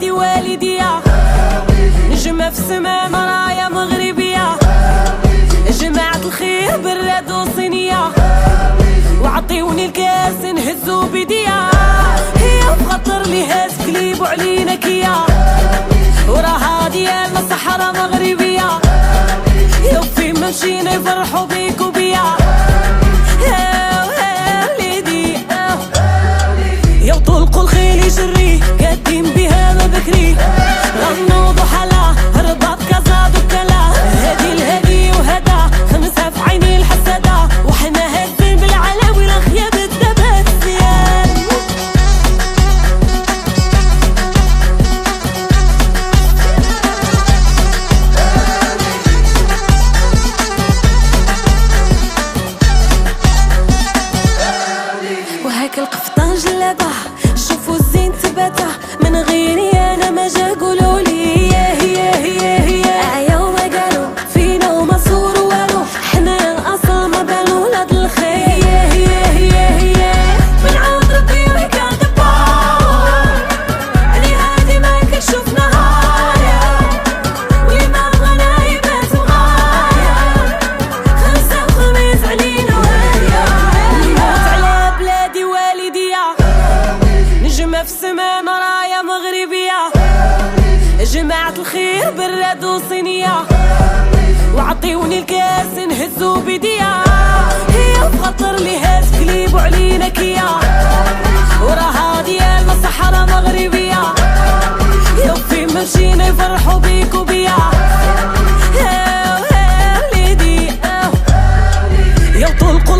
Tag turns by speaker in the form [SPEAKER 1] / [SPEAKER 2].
[SPEAKER 1] بلادي والدية، نجمة في السما مرايا مغربية، جماعة الخير براد وصينية، وعطيوني الكاس نهزو بيديا، هي في خطر لي هاز كليب وعلينا كيا، وراها ديالنا صحراء مغربية، يو فين ما مشينا يفرحوا بيك وبيا، يو طلقوا الخيل يجري قادين بها ما بكري، غنوا ضحلا رباط كازا دوكلا، هادي الهادي وهدا خمسها في عيني الحسادة، وحنا هازين بالعلاوي رخية بالدبات زيان. وهاك القفطان جلابه شوفوا الزين تباته، من غيري انا ما جا قولولي هي عيا وما قالوا فينا وما صوروا والو، حنا الاصل ما بانوا ولاد الخير، هي من عند ربي وكا دبار علي هادي ما كنشوف نهايا، واللي ما بغانا يبات وغايا، خمسة وخميس علينا وهيا، نموت على بلادي والدية، نجمة في السما مرايا مغربية، جماعة الخير براد وصينية، وعطيوني الكاس نهزو بيديا، هي في خطر لي هاز كليب وعلينا كيا، وراها ديالنا صحراء مغربية، يو فين ما مشينا يفرحوا بيك وبيا، يو طلقوا